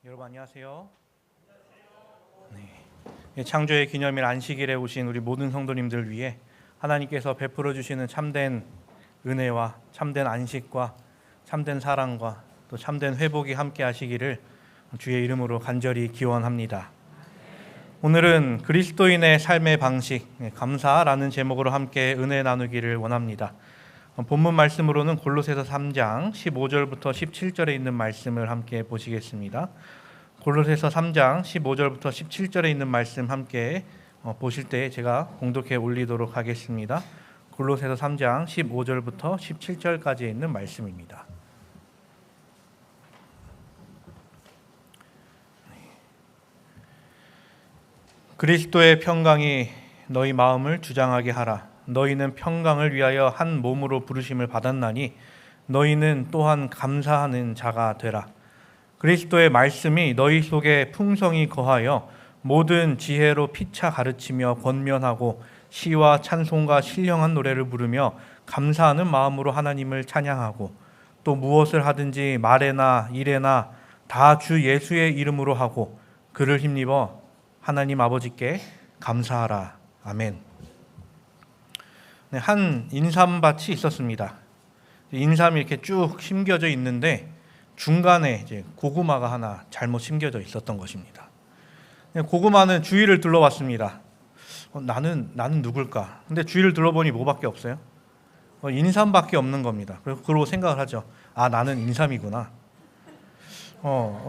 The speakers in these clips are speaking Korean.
여러분 안녕하세요. 창조의 기념일 안식일에 오신 우리 모든 성도님들 위해 하나님께서 베풀어 주시는 참된 은혜와 참된 안식과 참된 사랑과 또 참된 회복이 함께 하시기를 주의 이름으로 간절히 기원합니다. 오늘은 그리스도인의 삶의 방식, 감사라는 제목으로 함께 은혜 나누기를 원합니다. 본문 말씀으로는 골로새서 3장 15절부터 17절에 있는 말씀을 함께 보시겠습니다. 골로새서 3장 15절부터 17절에 있는 말씀 함께 보실 때 제가 공독해 올리도록 하겠습니다. 골로새서 3장 15절부터 17절까지 있는 말씀입니다. 그리스도의 평강이 너희 마음을 주장하게 하라. 너희는 평강을 위하여 한 몸으로 부르심을 받았나니 너희는 또한 감사하는 자가 되라. 그리스도의 말씀이 너희 속에 풍성히 거하여 모든 지혜로 피차 가르치며 권면하고 시와 찬송과 신령한 노래를 부르며 감사하는 마음으로 하나님을 찬양하고 또 무엇을 하든지 말에나 일에나 다 주 예수의 이름으로 하고 그를 힘입어 하나님 아버지께 감사하라. 아멘. 한 인삼밭이 있었습니다. 인삼이 이렇게 쭉 심겨져 있는데 중간에 이제 고구마가 하나 잘못 심겨져 있었던 것입니다. 고구마는 주위를 둘러봤습니다. 나는 누굴까? 근데 주위를 둘러보니 뭐밖에 없어요? 인삼밖에 없는 겁니다. 그러고 생각을 하죠. 아, 나는 인삼이구나.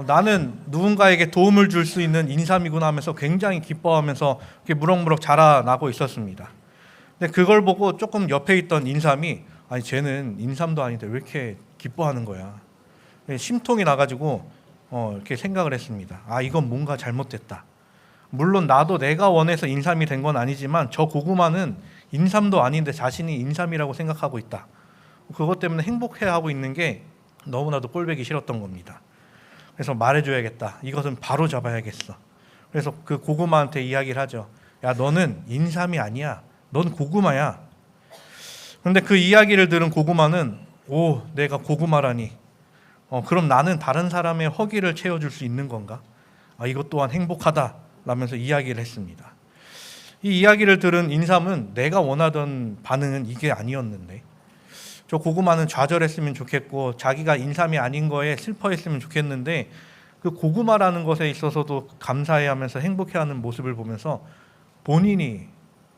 나는 누군가에게 도움을 줄 수 있는 인삼이구나 하면서 굉장히 기뻐하면서 이렇게 무럭무럭 자라나고 있었습니다. 근데 그걸 보고 조금 옆에 있던 인삼이 아니 쟤는 인삼도 아닌데 왜 이렇게 기뻐하는 거야? 심통이 나가지고 이렇게 생각을 했습니다. 아, 이건 뭔가 잘못됐다. 물론 나도 내가 원해서 인삼이 된 건 아니지만 저 고구마는 인삼도 아닌데 자신이 인삼이라고 생각하고 있다. 그것 때문에 행복해하고 있는 게 너무나도 꼴보기 싫었던 겁니다. 그래서 말해줘야겠다. 이것은 바로 잡아야겠어. 그래서 그 고구마한테 이야기를 하죠. 야, 너는 인삼이 아니야. 넌 고구마야. 그런데 그 이야기를 들은 고구마는 오, 내가 고구마라니. 그럼 나는 다른 사람의 허기를 채워줄 수 있는 건가? 이것 또한 행복하다 라면서 이야기를 했습니다. 이 이야기를 들은 인삼은 내가 원하던 반응은 이게 아니었는데 저 고구마는 좌절했으면 좋겠고 자기가 인삼이 아닌 거에 슬퍼했으면 좋겠는데 그 고구마라는 것에 있어서도 감사해하면서 행복해하는 모습을 보면서 본인이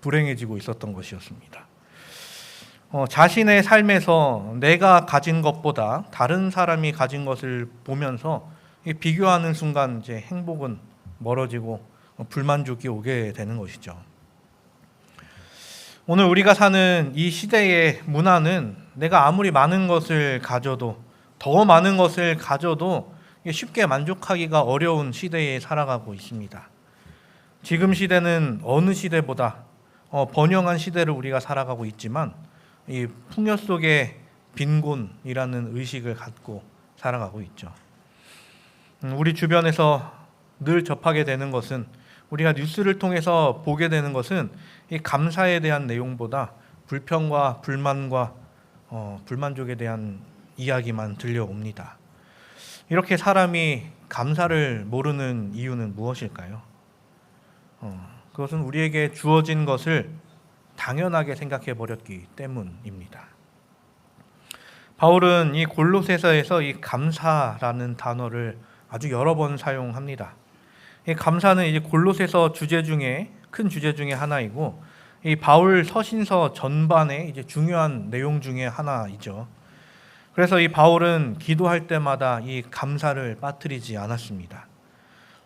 불행해지고 있었던 것이었습니다. 자신의 삶에서 내가 가진 것보다 다른 사람이 가진 것을 보면서 비교하는 순간 이제 행복은 멀어지고 불만족이 오게 되는 것이죠. 오늘 우리가 사는 이 시대의 문화는 내가 아무리 많은 것을 가져도 더 많은 것을 가져도 쉽게 만족하기가 어려운 시대에 살아가고 있습니다. 지금 시대는 어느 시대보다 번영한 시대를 우리가 살아가고 있지만 이 풍요 속의 빈곤이라는 의식을 갖고 살아가고 있죠. 우리 주변에서 늘 접하게 되는 것은 우리가 뉴스를 통해서 보게 되는 것은 이 감사에 대한 내용보다 불평과 불만과 불만족에 대한 이야기만 들려옵니다. 이렇게 사람이 감사를 모르는 이유는 무엇일까요? 그것은 우리에게 주어진 것을 당연하게 생각해 버렸기 때문입니다. 바울은 이 골로새서에서 이 감사라는 단어를 아주 여러 번 사용합니다. 이 감사는 이제 골로새서 주제 중에 큰 주제 중에 하나이고 이 바울 서신서 전반의 이제 중요한 내용 중에 하나이죠. 그래서 이 바울은 기도할 때마다 이 감사를 빠뜨리지 않았습니다.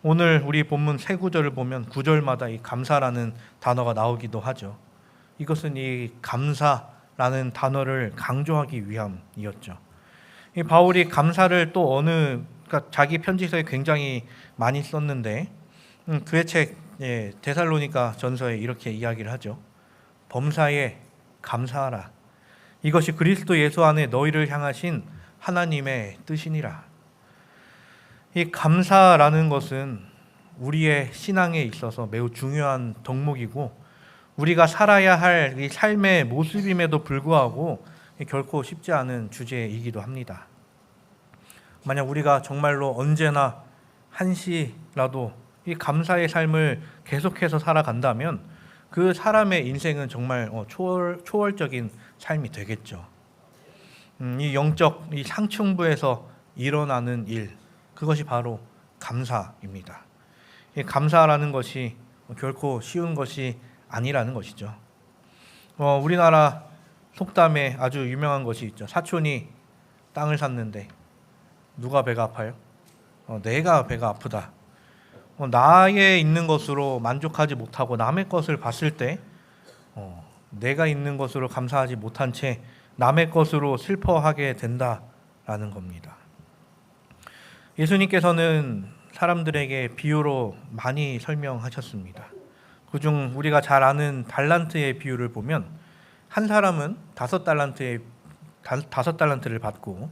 오늘 우리 본문 세 구절을 보면 구절마다 이 감사라는 단어가 나오기도 하죠. 이것은 이 감사라는 단어를 강조하기 위함이었죠. 이 바울이 감사를 또 그러니까 자기 편지서에 굉장히 많이 썼는데 그의 책 데살로니가 전서에 이렇게 이야기를 하죠. 범사에 감사하라. 이것이 그리스도 예수 안에 너희를 향하신 하나님의 뜻이니라. 이 감사라는 것은 우리의 신앙에 있어서 매우 중요한 덕목이고 우리가 살아야 할 이 삶의 모습임에도 불구하고 결코 쉽지 않은 주제이기도 합니다. 만약 우리가 정말로 언제나 한시라도 이 감사의 삶을 계속해서 살아간다면 그 사람의 인생은 정말 초월적인 삶이 되겠죠. 이 영적 이 상층부에서 일어나는 일, 그것이 바로 감사입니다. 이 감사라는 것이 결코 쉬운 것이 아니라는 것이죠. 우리나라 속담에 아주 유명한 것이 있죠. 사촌이 땅을 샀는데 누가 배가 아파요? 내가 배가 아프다. 나의 있는 것으로 만족하지 못하고 남의 것을 봤을 때 내가 있는 것으로 감사하지 못한 채 남의 것으로 슬퍼하게 된다라는 겁니다. 예수님께서는 사람들에게 비유로 많이 설명하셨습니다. 그중 우리가 잘 아는 달란트의 비유를 보면 한 사람은 5달란트를 받고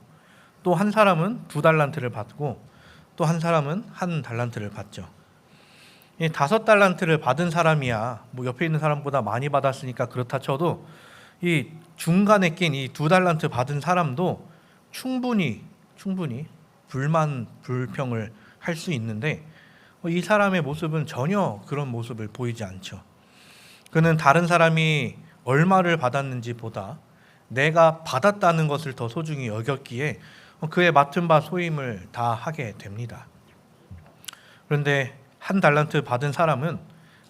또 한 사람은 2달란트를 받고 또 한 사람은 1달란트를 받죠. 이 5달란트를 받은 사람이야 뭐 옆에 있는 사람보다 많이 받았으니까 그렇다 쳐도 이 중간에 낀 이 2달란트 받은 사람도 충분히 불만 불평을 할 수 있는데 이 사람의 모습은 전혀 그런 모습을 보이지 않죠. 그는 다른 사람이 얼마를 받았는지 보다 내가 받았다는 것을 더 소중히 여겼기에 그의 맡은 바 소임을 다 하게 됩니다. 그런데 1달란트 받은 사람은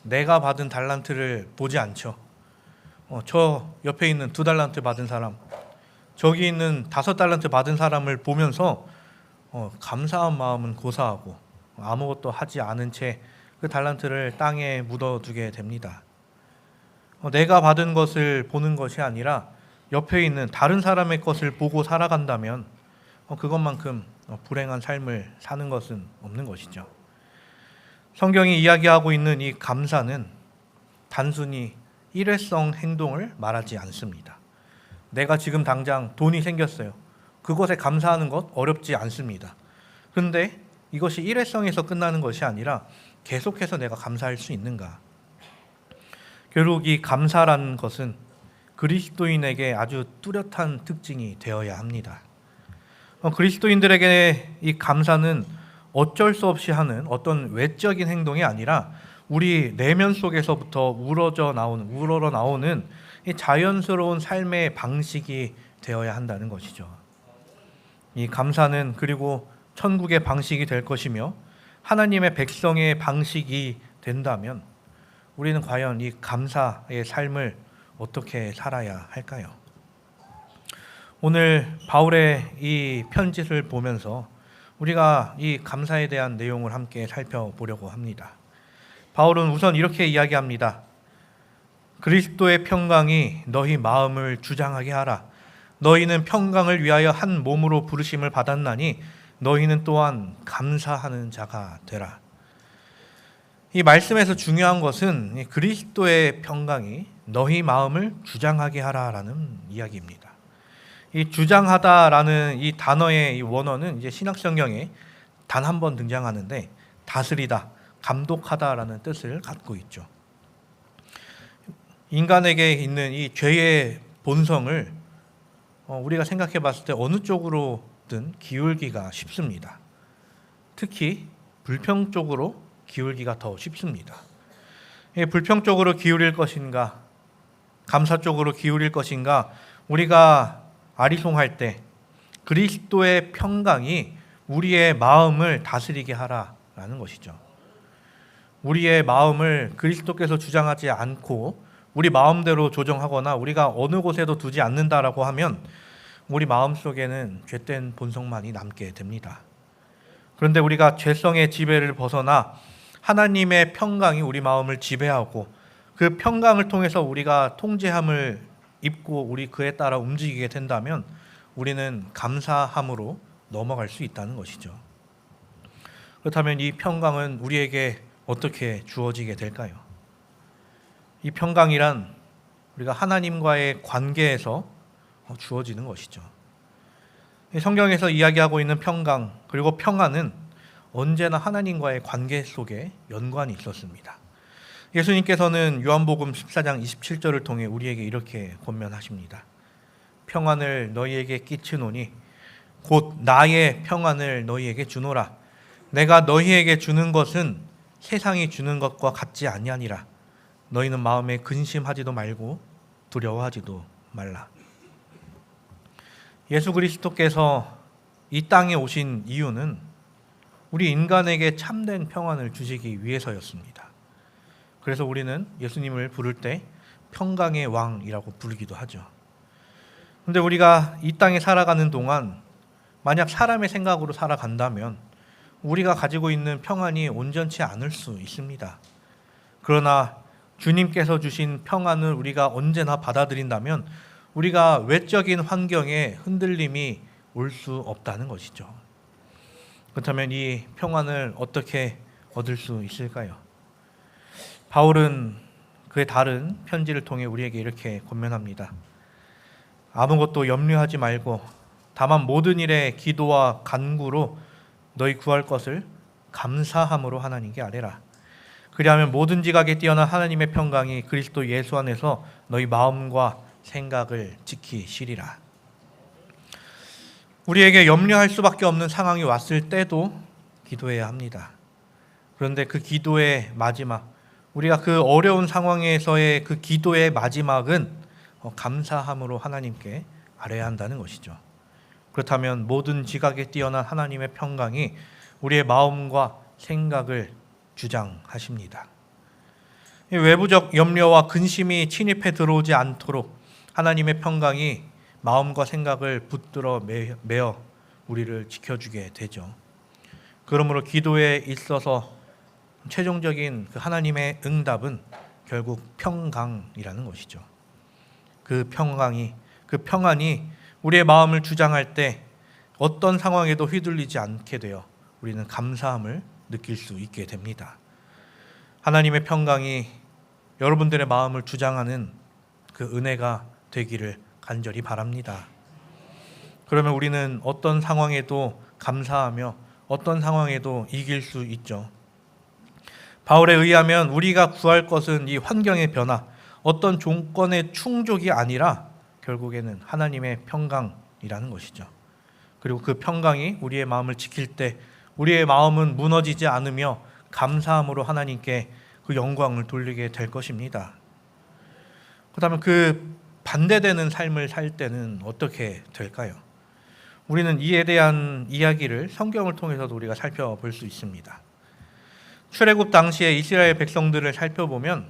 내가 받은 달란트를 보지 않죠. 저 옆에 있는 2달란트 받은 사람, 저기 있는 5달란트 받은 사람을 보면서 감사한 마음은 고사하고 아무것도 하지 않은 채 그 달란트를 땅에 묻어두게 됩니다. 내가 받은 것을 보는 것이 아니라 옆에 있는 다른 사람의 것을 보고 살아간다면 그것만큼 불행한 삶을 사는 것은 없는 것이죠. 성경이 이야기하고 있는 이 감사는 단순히 일회성 행동을 말하지 않습니다. 내가 지금 당장 돈이 생겼어요. 그것에 감사하는 것 어렵지 않습니다. 그런데 이것이 일회성에서 끝나는 것이 아니라 계속해서 내가 감사할 수 있는가? 결국 이 감사라는 것은 그리스도인에게 아주 뚜렷한 특징이 되어야 합니다. 그리스도인들에게 이 감사는 어쩔 수 없이 하는 어떤 외적인 행동이 아니라 우리 내면 속에서부터 우러러 나오는 이 자연스러운 삶의 방식이 되어야 한다는 것이죠. 이 감사는 그리고 천국의 방식이 될 것이며 하나님의 백성의 방식이 된다면 우리는 과연 이 감사의 삶을 어떻게 살아야 할까요? 오늘 바울의 이 편지를 보면서 우리가 이 감사에 대한 내용을 함께 살펴보려고 합니다. 바울은 우선 이렇게 이야기합니다. 그리스도의 평강이 너희 마음을 주장하게 하라. 너희는 평강을 위하여 한 몸으로 부르심을 받았나니 너희는 또한 감사하는 자가 되라. 이 말씀에서 중요한 것은 그리스도의 평강이 너희 마음을 주장하게 하라라는 이야기입니다. 이 주장하다라는 이 단어의 이 원어는 이제 신약성경에 단 한 번 등장하는데 다스리다, 감독하다라는 뜻을 갖고 있죠. 인간에게 있는 이 죄의 본성을 우리가 생각해 봤을 때 어느 쪽으로든 기울기가 쉽습니다. 특히 불평 쪽으로 기울기가 더 쉽습니다. 불평 쪽으로 기울일 것인가, 감사 쪽으로 기울일 것인가, 우리가 아리송할 때 그리스도의 평강이 우리의 마음을 다스리게 하라라는 것이죠. 우리의 마음을 그리스도께서 주장하지 않고 우리 마음대로 조정하거나 우리가 어느 곳에도 두지 않는다라고 하면 우리 마음속에는 죄된 본성만이 남게 됩니다. 그런데 우리가 죄성의 지배를 벗어나 하나님의 평강이 우리 마음을 지배하고 그 평강을 통해서 우리가 통제함을 입고 우리 그에 따라 움직이게 된다면 우리는 감사함으로 넘어갈 수 있다는 것이죠. 그렇다면 이 평강은 우리에게 어떻게 주어지게 될까요? 이 평강이란 우리가 하나님과의 관계에서 주어지는 것이죠. 성경에서 이야기하고 있는 평강 그리고 평안은 언제나 하나님과의 관계 속에 연관이 있었습니다. 예수님께서는 요한복음 14장 27절을 통해 우리에게 이렇게 권면하십니다. 평안을 너희에게 끼치노니 곧 나의 평안을 너희에게 주노라. 내가 너희에게 주는 것은 세상이 주는 것과 같지 아니하니라. 너희는 마음에 근심하지도 말고 두려워하지도 말라. 예수 그리스도께서 이 땅에 오신 이유는 우리 인간에게 참된 평안을 주시기 위해서였습니다. 그래서 우리는 예수님을 부를 때 평강의 왕이라고 부르기도 하죠. 근데 우리가 이 땅에 살아가는 동안 만약 사람의 생각으로 살아간다면 우리가 가지고 있는 평안이 온전치 않을 수 있습니다. 그러나 주님께서 주신 평안을 우리가 언제나 받아들인다면 우리가 외적인 환경에 흔들림이 올 수 없다는 것이죠. 그렇다면 이 평안을 어떻게 얻을 수 있을까요? 바울은 그의 다른 편지를 통해 우리에게 이렇게 권면합니다. 아무것도 염려하지 말고 다만 모든 일에 기도와 간구로 너희 구할 것을 감사함으로 하나님께 아뢰라. 그리하면 모든 지각에 뛰어난 하나님의 평강이 그리스도 예수 안에서 너희 마음과 생각을 지키시리라. 우리에게 염려할 수밖에 없는 상황이 왔을 때도 기도해야 합니다. 그런데 그 기도의 마지막, 우리가 그 어려운 상황에서의 그 기도의 마지막은 감사함으로 하나님께 아뢰야 한다는 것이죠. 그렇다면 모든 지각에 뛰어난 하나님의 평강이 우리의 마음과 생각을 주장하십니다. 외부적 염려와 근심이 침입해 들어오지 않도록 하나님의 평강이 마음과 생각을 붙들어 매어 우리를 지켜주게 되죠. 그러므로 기도에 있어서 최종적인 그 하나님의 응답은 결국 평강이라는 것이죠. 그 평안이 우리의 마음을 주장할 때 어떤 상황에도 휘둘리지 않게 되어 우리는 감사함을 느낄 수 있게 됩니다. 하나님의 평강이 여러분들의 마음을 주장하는 그 은혜가 되기를 간절히 바랍니다. 그러면 우리는 어떤 상황에도 감사하며 어떤 상황에도 이길 수 있죠. 바울에 의하면 우리가 구할 것은 이 환경의 변화, 어떤 조건의 충족이 아니라 결국에는 하나님의 평강이라는 것이죠. 그리고 그 평강이 우리의 마음을 지킬 때 우리의 마음은 무너지지 않으며 감사함으로 하나님께 그 영광을 돌리게 될 것입니다. 그렇다면 그 반대되는 삶을 살 때는 어떻게 될까요? 우리는 이에 대한 이야기를 성경을 통해서도 우리가 살펴볼 수 있습니다. 출애굽 당시에 이스라엘 백성들을 살펴보면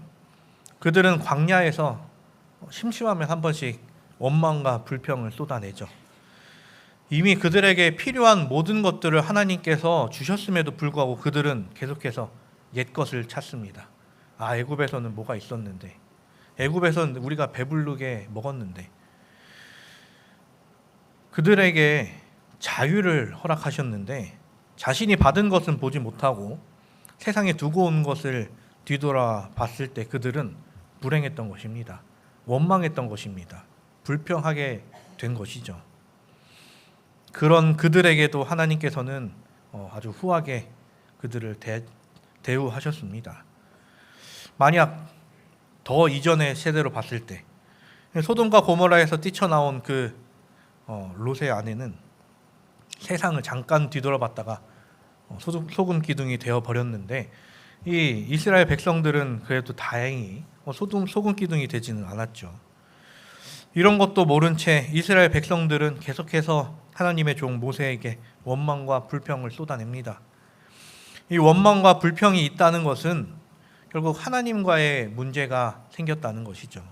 그들은 광야에서 심심하면 한 번씩 원망과 불평을 쏟아내죠. 이미 그들에게 필요한 모든 것들을 하나님께서 주셨음에도 불구하고 그들은 계속해서 옛것을 찾습니다. 애굽에서는 뭐가 있었는데, 애굽에서는 우리가 배부르게 먹었는데. 그들에게 자유를 허락하셨는데 자신이 받은 것은 보지 못하고 세상에 두고 온 것을 뒤돌아봤을 때 그들은 불행했던 것입니다. 원망했던 것입니다. 불평하게 된 것이죠. 그런 그들에게도 하나님께서는 아주 후하게 그들을 대우하셨습니다. 만약 더 이전의 세대로 봤을 때 소돔과 고모라에서 뛰쳐나온 그 롯의 아내는 세상을 잠깐 뒤돌아봤다가 소금 기둥이 되어버렸는데 이 이스라엘 백성들은 그래도 다행히 소금 기둥이 되지는 않았죠. 이런 것도 모른 채 이스라엘 백성들은 계속해서 하나님의 종 모세에게 원망과 불평을 쏟아냅니다. 이 원망과 불평이 있다는 것은 결국 하나님과의 문제가 생겼다는 것이죠.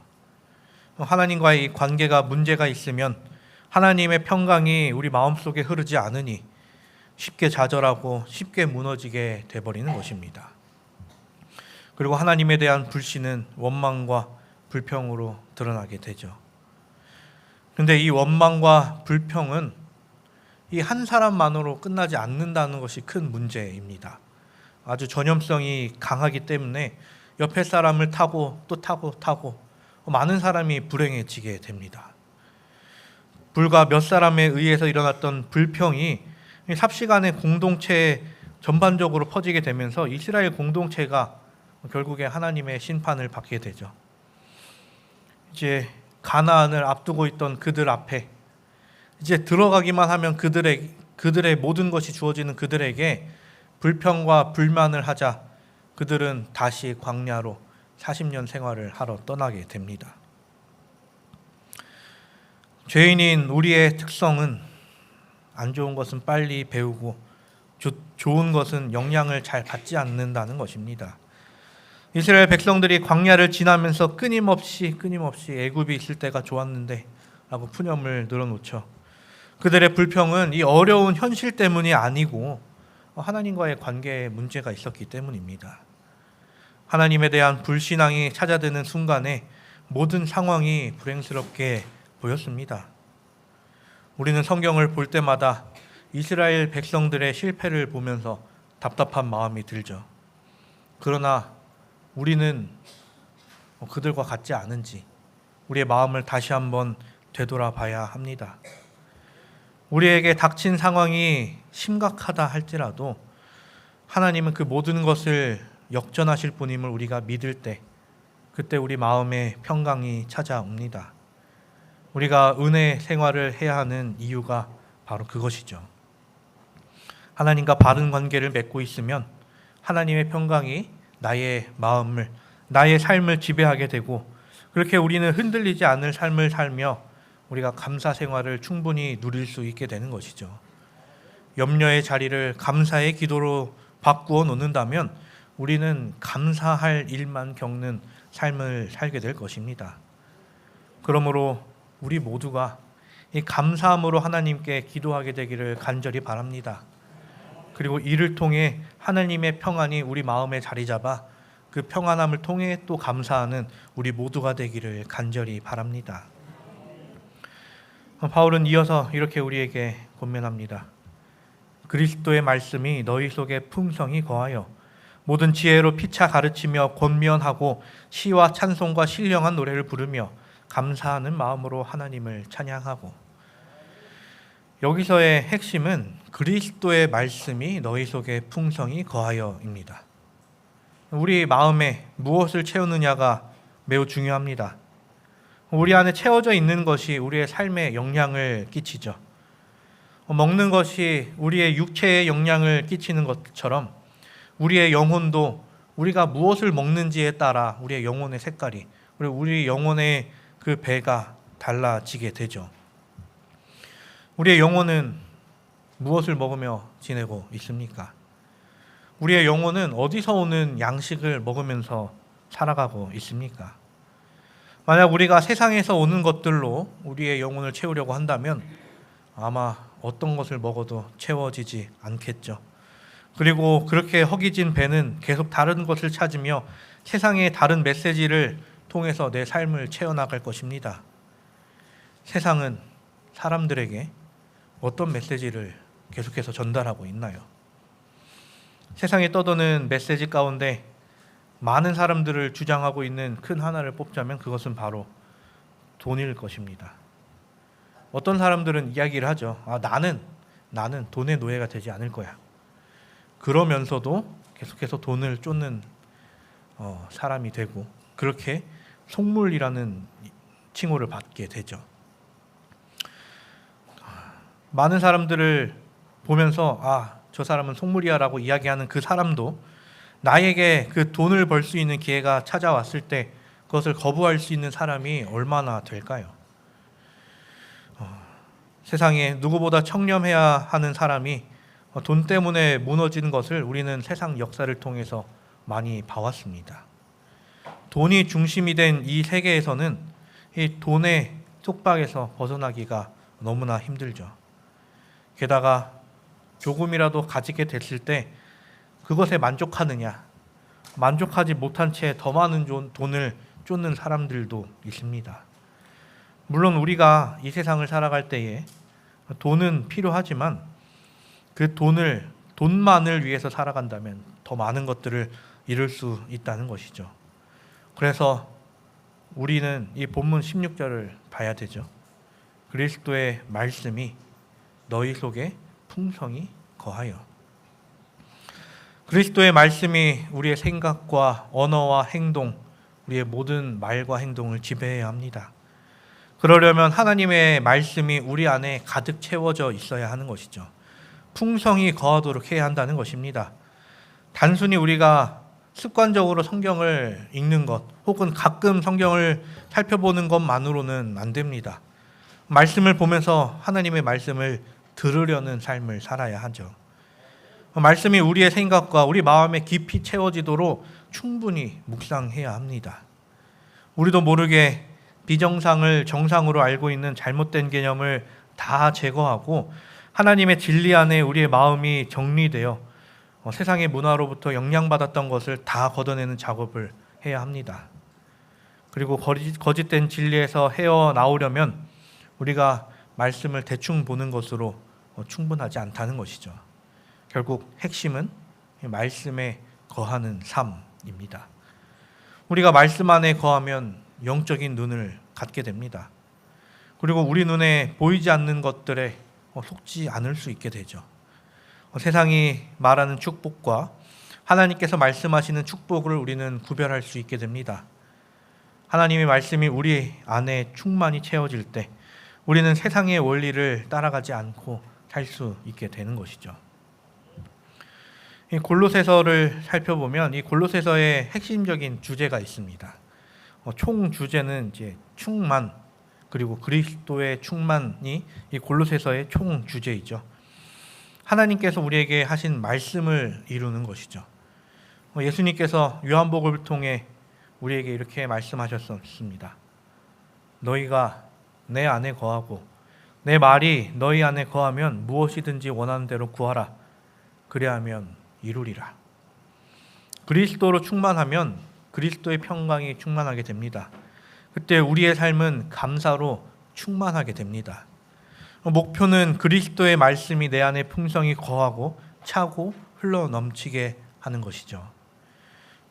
하나님과의 이 관계가 문제가 있으면 하나님의 평강이 우리 마음속에 흐르지 않으니 쉽게 좌절하고 쉽게 무너지게 돼버리는 것입니다. 그리고 하나님에 대한 불신은 원망과 불평으로 드러나게 되죠. 그런데 이 원망과 불평은 이 한 사람만으로 끝나지 않는다는 것이 큰 문제입니다. 아주 전염성이 강하기 때문에 옆에 사람을 타고 또 타고 많은 사람이 불행해지게 됩니다. 불과 몇 사람에 의해서 일어났던 불평이 삽시간에 공동체에 전반적으로 퍼지게 되면서 이스라엘 공동체가 결국에 하나님의 심판을 받게 되죠. 이제 가나안을 앞두고 있던 그들 앞에 이제 들어가기만 하면 그들의 모든 것이 주어지는 그들에게 불평과 불만을 하자 그들은 다시 광야로 40년 생활을 하러 떠나게 됩니다. 죄인인 우리의 특성은 안 좋은 것은 빨리 배우고 좋은 것은 영향을 잘 받지 않는다는 것입니다. 이스라엘 백성들이 광야를 지나면서 끊임없이 애굽이 있을 때가 좋았는데 라고 푸념을 늘어놓죠. 그들의 불평은 이 어려운 현실 때문이 아니고 하나님과의 관계에 문제가 있었기 때문입니다. 하나님에 대한 불신앙이 찾아드는 순간에 모든 상황이 불행스럽게 보였습니다. 우리는 성경을 볼 때마다 이스라엘 백성들의 실패를 보면서 답답한 마음이 들죠. 그러나 우리는 그들과 같지 않은지 우리의 마음을 다시 한번 되돌아봐야 합니다. 우리에게 닥친 상황이 심각하다 할지라도 하나님은 그 모든 것을 역전하실 분임을 우리가 믿을 때 그때 우리 마음에 평강이 찾아옵니다. 우리가 은혜 생활을 해야 하는 이유가 바로 그것이죠. 하나님과 바른 관계를 맺고 있으면 하나님의 평강이 나의 마음을, 나의 삶을 지배하게 되고 그렇게 우리는 흔들리지 않을 삶을 살며 우리가 감사 생활을 충분히 누릴 수 있게 되는 것이죠. 염려의 자리를 감사의 기도로 바꾸어 놓는다면 우리는 감사할 일만 겪는 삶을 살게 될 것입니다. 그러므로 우리 모두가 이 감사함으로 하나님께 기도하게 되기를 간절히 바랍니다. 그리고 이를 통해 하나님의 평안이 우리 마음에 자리 잡아 그 평안함을 통해 또 감사하는 우리 모두가 되기를 간절히 바랍니다. 바울은 이어서 이렇게 우리에게 권면합니다. 그리스도의 말씀이 너희 속에 풍성히 거하여 모든 지혜로 피차 가르치며 권면하고 시와 찬송과 신령한 노래를 부르며 감사하는 마음으로 하나님을 찬양하고. 여기서의 핵심은 그리스도의 말씀이 너희 속에 풍성히 거하여입니다. 우리 마음에 무엇을 채우느냐가 매우 중요합니다. 우리 안에 채워져 있는 것이 우리의 삶에 영향을 끼치죠. 먹는 것이 우리의 육체에 영향을 끼치는 것처럼 우리의 영혼도 우리가 무엇을 먹는지에 따라 우리의 영혼의 색깔이, 그리고 우리 영혼의 그 배가 달라지게 되죠. 우리의 영혼은 무엇을 먹으며 지내고 있습니까? 우리의 영혼은 어디서 오는 양식을 먹으면서 살아가고 있습니까? 만약 우리가 세상에서 오는 것들로 우리의 영혼을 채우려고 한다면 아마 어떤 것을 먹어도 채워지지 않겠죠. 그리고 그렇게 허기진 배는 계속 다른 것을 찾으며 세상의 다른 메시지를 통해서 내 삶을 채워나갈 것입니다. 세상은 사람들에게 어떤 메시지를 계속해서 전달하고 있나요? 세상에 떠도는 메시지 가운데 많은 사람들을 주장하고 있는 큰 하나를 뽑자면 그것은 바로 돈일 것입니다. 어떤 사람들은 이야기를 하죠. 나는 돈의 노예가 되지 않을 거야. 그러면서도 계속해서 돈을 쫓는 사람이 되고 그렇게 속물이라는 칭호를 받게 되죠. 많은 사람들을 보면서 저 사람은 속물이야라고 이야기하는 그 사람도 나에게 그 돈을 벌 수 있는 기회가 찾아왔을 때 그것을 거부할 수 있는 사람이 얼마나 될까요? 세상에 누구보다 청렴해야 하는 사람이 돈 때문에 무너지는 것을 우리는 세상 역사를 통해서 많이 봐왔습니다. 돈이 중심이 된 이 세계에서는 이 돈의 속박에서 벗어나기가 너무나 힘들죠. 게다가 조금이라도 가지게 됐을 때 그것에 만족하느냐, 만족하지 못한 채 더 많은 돈을 쫓는 사람들도 있습니다. 물론 우리가 이 세상을 살아갈 때에 돈은 필요하지만 그 돈만을 위해서 살아간다면 더 많은 것들을 이룰 수 있다는 것이죠. 그래서 우리는 이 본문 16절을 봐야 되죠. 그리스도의 말씀이 너희 속에 풍성히 거하여. 그리스도의 말씀이 우리의 생각과 언어와 행동, 우리의 모든 말과 행동을 지배해야 합니다. 그러려면 하나님의 말씀이 우리 안에 가득 채워져 있어야 하는 것이죠. 풍성히 거하도록 해야 한다는 것입니다. 단순히 우리가 습관적으로 성경을 읽는 것 혹은 가끔 성경을 살펴보는 것만으로는 안 됩니다. 말씀을 보면서 하나님의 말씀을 들으려는 삶을 살아야 하죠. 말씀이 우리의 생각과 우리 마음에 깊이 채워지도록 충분히 묵상해야 합니다. 우리도 모르게 비정상을 정상으로 알고 있는 잘못된 개념을 다 제거하고 하나님의 진리 안에 우리의 마음이 정리되어 세상의 문화로부터 영향받았던 것을 다 걷어내는 작업을 해야 합니다. 그리고 거짓된 진리에서 헤어나오려면 우리가 말씀을 대충 보는 것으로 충분하지 않다는 것이죠. 결국 핵심은 말씀에 거하는 삶입니다. 우리가 말씀 안에 거하면 영적인 눈을 갖게 됩니다. 그리고 우리 눈에 보이지 않는 것들에 속지 않을 수 있게 되죠. 세상이 말하는 축복과 하나님께서 말씀하시는 축복을 우리는 구별할 수 있게 됩니다. 하나님의 말씀이 우리 안에 충만히 채워질 때 우리는 세상의 원리를 따라가지 않고 살 수 있게 되는 것이죠. 이 골로새서를 살펴보면 이 골로새서의 핵심적인 주제가 있습니다. 총 주제는 이제 충만 그리고 그리스도의 충만이 이 골로새서의 총 주제이죠. 하나님께서 우리에게 하신 말씀을 이루는 것이죠. 예수님께서 요한복음을 통해 우리에게 이렇게 말씀하셨습니다. 너희가 내 안에 거하고 내 말이 너희 안에 거하면 무엇이든지 원하는 대로 구하라. 그리하면 이루리라. 그리스도로 충만하면 그리스도의 평강이 충만하게 됩니다. 그때 우리의 삶은 감사로 충만하게 됩니다. 목표는 그리스도의 말씀이 내 안에 풍성히 거하고 차고 흘러 넘치게 하는 것이죠.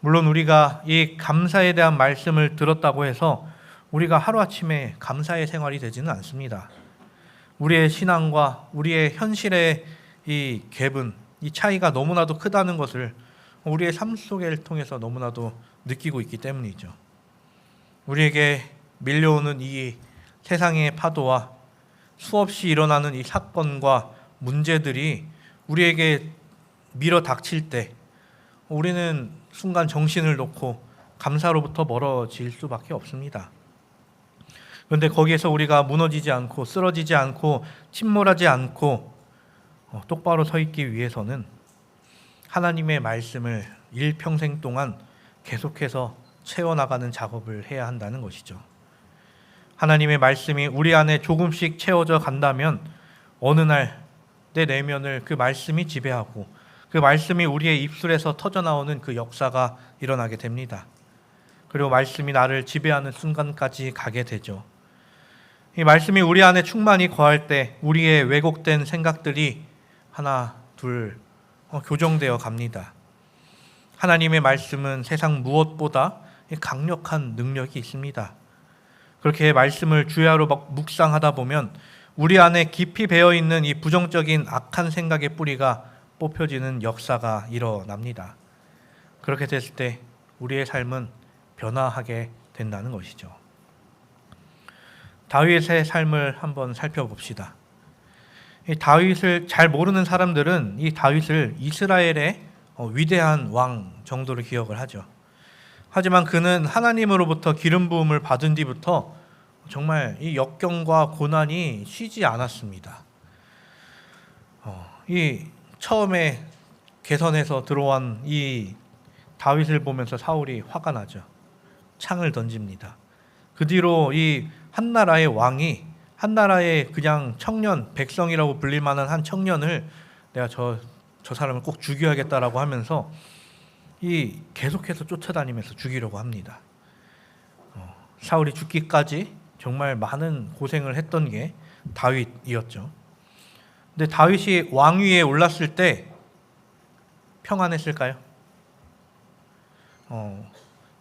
물론 우리가 이 감사에 대한 말씀을 들었다고 해서 우리가 하루아침에 감사의 생활이 되지는 않습니다. 우리의 신앙과 우리의 현실의 이 갭은 이 차이가 너무나도 크다는 것을 우리의 삶 속을 통해서 너무나도 느끼고 있기 때문이죠. 우리에게 밀려오는 이 세상의 파도와 수없이 일어나는 이 사건과 문제들이 우리에게 밀어 닥칠 때 우리는 순간 정신을 놓고 감사로부터 멀어질 수밖에 없습니다. 그런데 거기에서 우리가 무너지지 않고 쓰러지지 않고 침몰하지 않고 똑바로 서 있기 위해서는 하나님의 말씀을 일평생 동안 계속해서 채워나가는 작업을 해야 한다는 것이죠. 하나님의 말씀이 우리 안에 조금씩 채워져 간다면 어느 날 내 내면을 그 말씀이 지배하고 그 말씀이 우리의 입술에서 터져나오는 그 역사가 일어나게 됩니다. 그리고 말씀이 나를 지배하는 순간까지 가게 되죠. 이 말씀이 우리 안에 충만히 거할 때 우리의 왜곡된 생각들이 하나 둘 교정되어 갑니다. 하나님의 말씀은 세상 무엇보다 강력한 능력이 있습니다. 그렇게 말씀을 주야로 묵상하다 보면 우리 안에 깊이 배어있는 이 부정적인 악한 생각의 뿌리가 뽑혀지는 역사가 일어납니다. 그렇게 됐을 때 우리의 삶은 변화하게 된다는 것이죠. 다윗의 삶을 한번 살펴봅시다. 이 다윗을 잘 모르는 사람들은 이 다윗을 이스라엘의 위대한 왕 정도로 기억을 하죠. 하지만 그는 하나님으로부터 기름 부음을 받은 뒤부터 정말 이 역경과 고난이 쉬지 않았습니다. 이 처음에 개선해서 들어온 이 다윗을 보면서 사울이 화가 나죠. 창을 던집니다. 그 뒤로 이 한 나라의 왕이 한 나라의 그냥 청년, 백성이라고 불릴 만한 한 청년을 내가 저 사람을 꼭 죽여야겠다라고 하면서 이 계속해서 쫓아다니면서 죽이려고 합니다. 사울이 죽기까지 정말 많은 고생을 했던 게 다윗이었죠. 근데 다윗이 왕위에 올랐을 때 평안했을까요?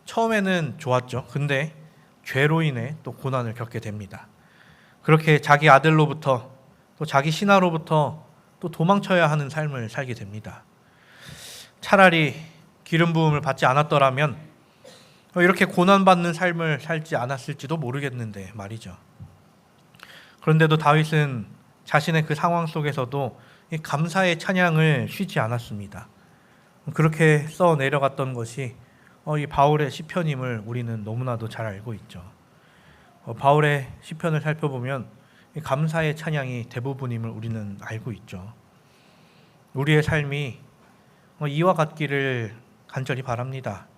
처음에는 좋았죠. 근데 죄로 인해 또 고난을 겪게 됩니다. 그렇게 자기 아들로부터 또 자기 신하로부터 또 도망쳐야 하는 삶을 살게 됩니다. 차라리 기름 부음을 받지 않았더라면 이렇게 고난받는 삶을 살지 않았을지도 모르겠는데 말이죠. 그런데도 다윗은 자신의 그 상황 속에서도 이 감사의 찬양을 쉬지 않았습니다. 그렇게 써 내려갔던 것이 이 바울의 시편임을 우리는 너무나도 잘 알고 있죠. 바울의 시편을 살펴보면 이 감사의 찬양이 대부분임을 우리는 알고 있죠. 우리의 삶이 이와 같기를 간절히 바랍니다.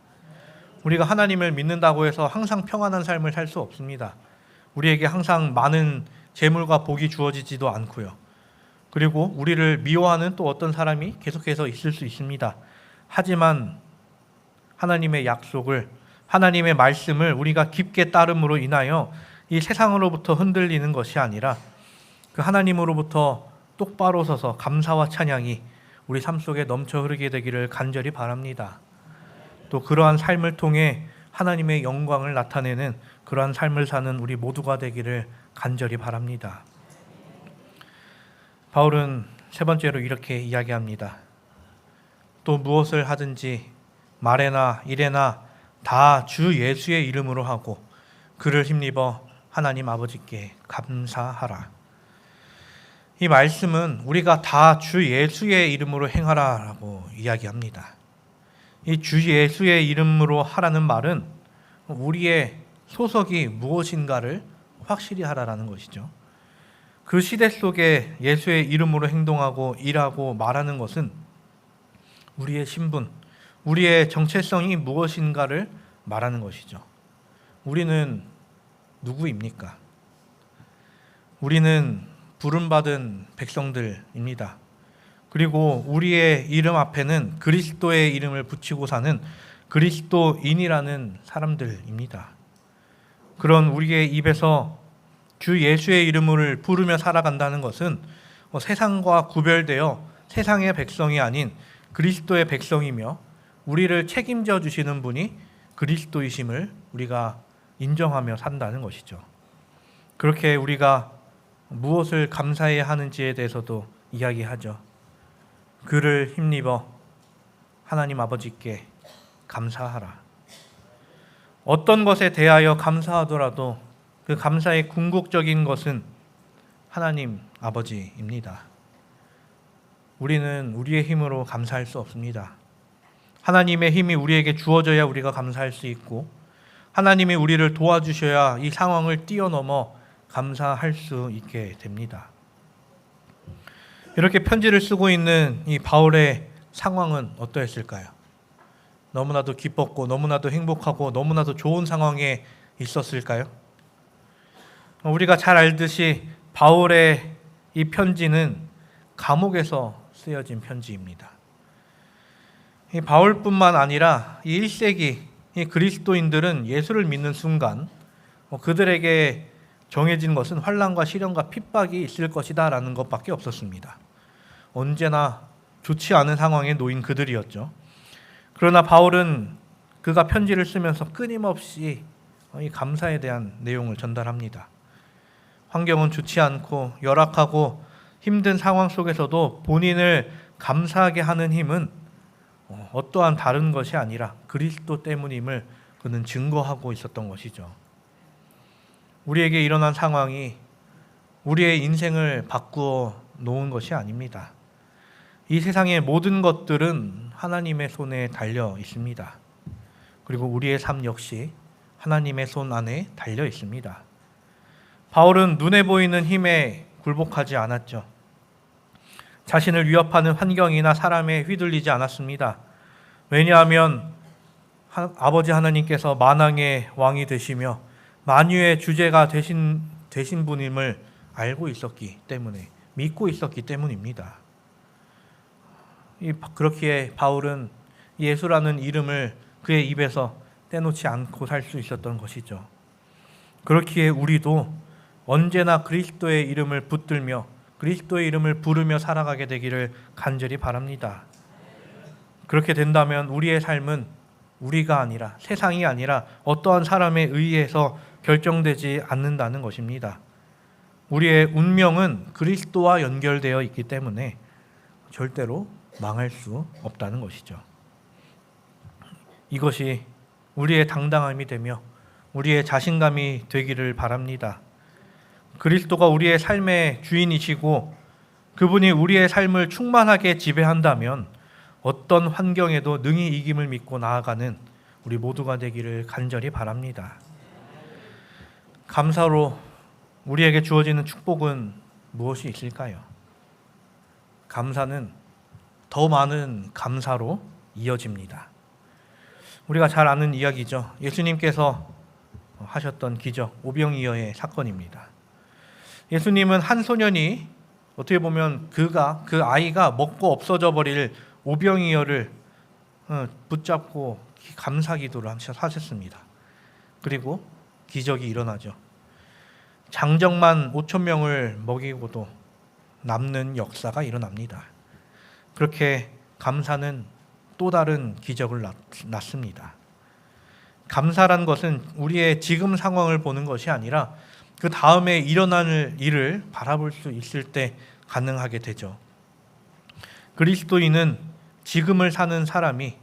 우리가 하나님을 믿는다고 해서 항상 평안한 삶을 살 수 없습니다. 우리에게 항상 많은 재물과 복이 주어지지도 않고요. 그리고 우리를 미워하는 또 어떤 사람이 계속해서 있을 수 있습니다. 하지만 하나님의 약속을, 하나님의 말씀을 우리가 깊게 따름으로 인하여 이 세상으로부터 흔들리는 것이 아니라 그 하나님으로부터 똑바로 서서 감사와 찬양이 우리 삶 속에 넘쳐 흐르게 되기를 간절히 바랍니다. 또 그러한 삶을 통해 하나님의 영광을 나타내는 그러한 삶을 사는 우리 모두가 되기를 간절히 바랍니다. 바울은 세 번째로 이렇게 이야기합니다. 또 무엇을 하든지 말에나 일에나 다 주 예수의 이름으로 하고 그를 힘입어 하나님 아버지께 감사하라. 이 말씀은 우리가 다 주 예수의 이름으로 행하라라고 이야기합니다. 이 주 예수의 이름으로 하라는 말은 우리의 소속이 무엇인가를 확실히 하라라는 것이죠. 그 시대 속에 예수의 이름으로 행동하고 일하고 말하는 것은 우리의 신분, 우리의 정체성이 무엇인가를 말하는 것이죠. 우리는 누구입니까? 우리는 부름받은 백성들입니다. 그리고 우리의 이름 앞에는 그리스도의 이름을 붙이고 사는 그리스도인이라는 사람들입니다. 그런 우리의 입에서 주 예수의 이름을 부르며 살아간다는 것은 세상과 구별되어 세상의 백성이 아닌 그리스도의 백성이며 우리를 책임져 주시는 분이 그리스도이심을 우리가 인정하며 산다는 것이죠. 그렇게 우리가 무엇을 감사해야 하는지에 대해서도 이야기하죠. 그를 힘입어 하나님 아버지께 감사하라. 어떤 것에 대하여 감사하더라도 그 감사의 궁극적인 것은 하나님 아버지입니다. 우리는 우리의 힘으로 감사할 수 없습니다. 하나님의 힘이 우리에게 주어져야 우리가 감사할 수 있고 하나님이 우리를 도와주셔야 이 상황을 뛰어넘어 감사할 수 있게 됩니다. 이렇게 편지를 쓰고 있는 이 바울의 상황은 어떠했을까요? 너무나도 기뻤고 너무나도 행복하고 너무나도 좋은 상황에 있었을까요? 우리가 잘 알듯이 바울의 이 편지는 감옥에서 쓰여진 편지입니다. 이 바울뿐만 아니라 이 1세기 이 그리스도인들은 예수를 믿는 순간 그들에게 정해진 것은 환난과 시련과 핍박이 있을 것이다 라는 것밖에 없었습니다. 언제나 좋지 않은 상황에 놓인 그들이었죠. 그러나 바울은 그가 편지를 쓰면서 끊임없이 이 감사에 대한 내용을 전달합니다. 환경은 좋지 않고 열악하고 힘든 상황 속에서도 본인을 감사하게 하는 힘은 어떠한 다른 것이 아니라 그리스도 때문임을 그는 증거하고 있었던 것이죠. 우리에게 일어난 상황이 우리의 인생을 바꾸어 놓은 것이 아닙니다. 이 세상의 모든 것들은 하나님의 손에 달려 있습니다. 그리고 우리의 삶 역시 하나님의 손 안에 달려 있습니다. 바울은 눈에 보이는 힘에 굴복하지 않았죠. 자신을 위협하는 환경이나 사람에 휘둘리지 않았습니다. 왜냐하면 아버지 하나님께서 만왕의 왕이 되시며 만유의 주제가 되신 분임을 알고 있었기 때문에, 믿고 있었기 때문입니다. 그렇기에 바울은 예수라는 이름을 그의 입에서 떼놓지 않고 살 수 있었던 것이죠. 그렇기에 우리도 언제나 그리스도의 이름을 붙들며 그리스도의 이름을 부르며 살아가게 되기를 간절히 바랍니다. 그렇게 된다면 우리의 삶은 우리가 아니라, 세상이 아니라 어떠한 사람에 의해서 결정되지 않는다는 것입니다. 우리의 운명은 그리스도와 연결되어 있기 때문에 절대로 망할 수 없다는 것이죠. 이것이 우리의 당당함이 되며 우리의 자신감이 되기를 바랍니다. 그리스도가 우리의 삶의 주인이시고 그분이 우리의 삶을 충만하게 지배한다면 어떤 환경에도 능히 이김을 믿고 나아가는 우리 모두가 되기를 간절히 바랍니다. 감사로 우리에게 주어지는 축복은 무엇이 있을까요? 감사는 더 많은 감사로 이어집니다. 우리가 잘 아는 이야기죠. 예수님께서 하셨던 기적, 오병이어의 사건입니다. 예수님은 한 소년이 어떻게 보면 그 아이가 먹고 없어져 버릴 오병이어를 붙잡고 감사 기도를 하셨습니다. 그리고 기적이 일어나죠. 장정만 5,000명을 먹이고도 남는 역사가 일어납니다. 그렇게 감사는 또 다른 기적을 낳습니다. 감사란 것은 우리의 지금 상황을 보는 것이 아니라 그 다음에 일어날 일을 바라볼 수 있을 때 가능하게 되죠. 그리스도인은 지금을 사는 사람이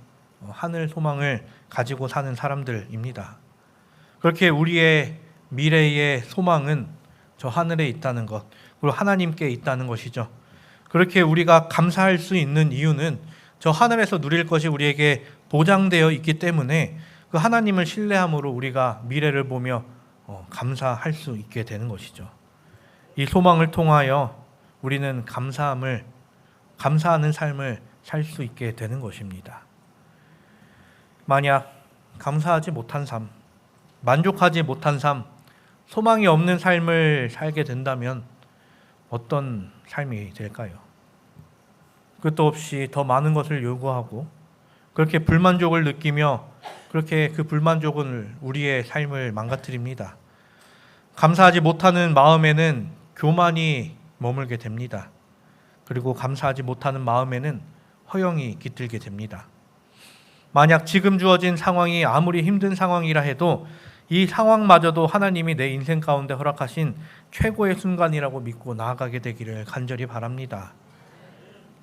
하늘 소망을 가지고 사는 사람들입니다. 그렇게 우리의 미래의 소망은 저 하늘에 있다는 것, 그리고 하나님께 있다는 것이죠. 그렇게 우리가 감사할 수 있는 이유는 저 하늘에서 누릴 것이 우리에게 보장되어 있기 때문에 그 하나님을 신뢰함으로 우리가 미래를 보며 감사할 수 있게 되는 것이죠. 이 소망을 통하여 우리는 감사하는 삶을 살 수 있게 되는 것입니다. 만약 감사하지 못한 삶, 만족하지 못한 삶, 소망이 없는 삶을 살게 된다면 어떤 삶이 될까요? 끝도 없이 더 많은 것을 요구하고 그렇게 불만족을 느끼며 그렇게 그 불만족은 우리의 삶을 망가뜨립니다. 감사하지 못하는 마음에는 교만이 머물게 됩니다. 그리고 감사하지 못하는 마음에는 허영이 깃들게 됩니다. 만약 지금 주어진 상황이 아무리 힘든 상황이라 해도 이 상황마저도 하나님이 내 인생 가운데 허락하신 최고의 순간이라고 믿고 나아가게 되기를 간절히 바랍니다.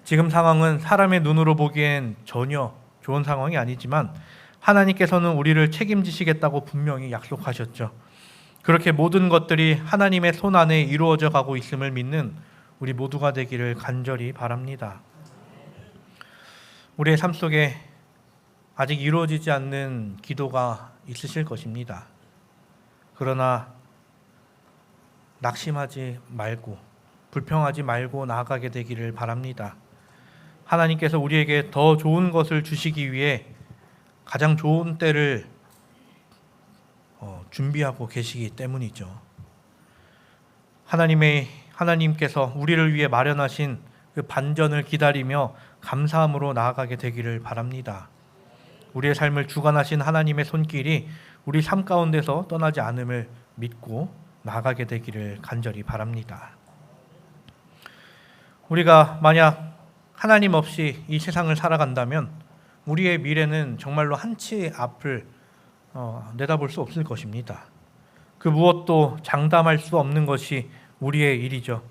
지금 상황은 사람의 눈으로 보기엔 전혀 좋은 상황이 아니지만 하나님께서는 우리를 책임지시겠다고 분명히 약속하셨죠. 그렇게 모든 것들이 하나님의 손 안에 이루어져 가고 있음을 믿는 우리 모두가 되기를 간절히 바랍니다. 우리의 삶 속에 아직 이루어지지 않는 기도가 있으실 것입니다. 그러나 낙심하지 말고 불평하지 말고 나아가게 되기를 바랍니다. 하나님께서 우리에게 더 좋은 것을 주시기 위해 가장 좋은 때를 준비하고 계시기 때문이죠. 하나님께서 우리를 위해 마련하신 그 반전을 기다리며 감사함으로 나아가게 되기를 바랍니다. 우리의 삶을 주관하신 하나님의 손길이 우리 삶 가운데서 떠나지 않음을 믿고 나아가게 되기를 간절히 바랍니다. 우리가 만약 하나님 없이 이 세상을 살아간다면 우리의 미래는 정말로 한치 앞을 내다볼 수 없을 것입니다. 그 무엇도 장담할 수 없는 것이 우리의 일이죠.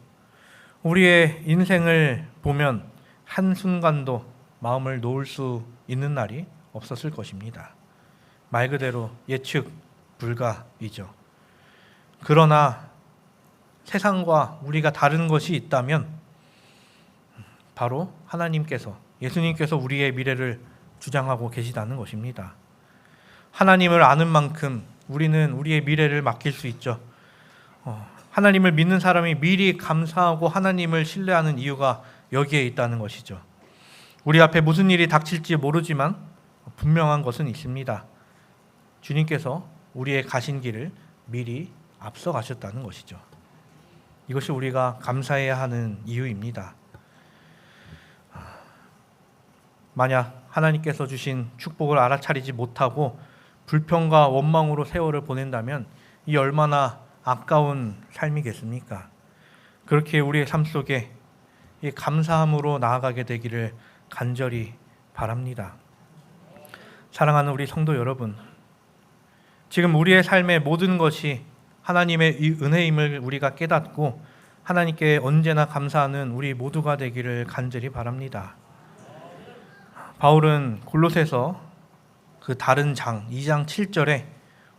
우리의 인생을 보면 한순간도 마음을 놓을 수 있는 날이 없었을 것입니다. 말 그대로 예측 불가이죠. 그러나 세상과 우리가 다른 것이 있다면 바로 하나님께서, 예수님께서 우리의 미래를 주장하고 계시다는 것입니다. 하나님을 아는 만큼 우리는 우리의 미래를 맡길 수 있죠. 하나님을 믿는 사람이 미리 감사하고 하나님을 신뢰하는 이유가 여기에 있다는 것이죠. 우리 앞에 무슨 일이 닥칠지 모르지만 분명한 것은 있습니다. 주님께서 우리의 가신 길을 미리 앞서 가셨다는 것이죠. 이것이 우리가 감사해야 하는 이유입니다. 만약 하나님께서 주신 축복을 알아차리지 못하고 불평과 원망으로 세월을 보낸다면 이 얼마나 아까운 삶이겠습니까? 그렇게 우리의 삶 속에 이 감사함으로 나아가게 되기를 간절히 바랍니다. 사랑하는 우리 성도 여러분, 지금 우리의 삶의 모든 것이 하나님의 은혜임을 우리가 깨닫고 하나님께 언제나 감사하는 우리 모두가 되기를 간절히 바랍니다. 바울은 골로새서 그 다른 장 2장 7절에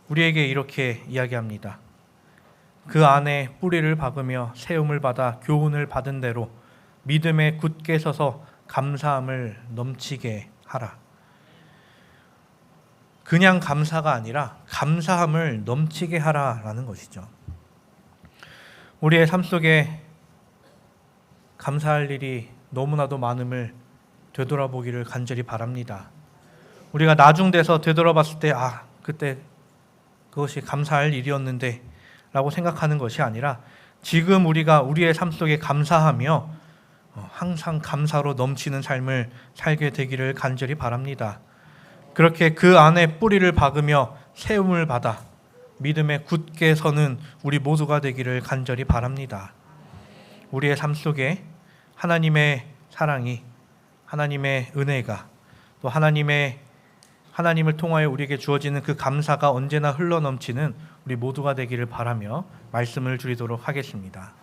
우리에게 이렇게 이야기합니다. 그 안에 뿌리를 박으며 세움을 받아 교훈을 받은 대로 믿음에 굳게 서서 감사함을 넘치게 하라. 그냥 감사가 아니라 감사함을 넘치게 하라라는 것이죠. 우리의 삶 속에 감사할 일이 너무나도 많음을 되돌아보기를 간절히 바랍니다. 우리가 나중 돼서 되돌아봤을 때 그때 그것이 감사할 일이었는데 라고 생각하는 것이 아니라 지금 우리가 우리의 삶 속에 감사하며 항상 감사로 넘치는 삶을 살게 되기를 간절히 바랍니다. 그렇게 그 안에 뿌리를 박으며 세움을 받아 믿음에 굳게 서는 우리 모두가 되기를 간절히 바랍니다. 우리의 삶 속에 하나님의 사랑이, 하나님의 은혜가, 또 하나님을 통하여 우리에게 주어지는 그 감사가 언제나 흘러넘치는 우리 모두가 되기를 바라며 말씀을 드리도록 하겠습니다.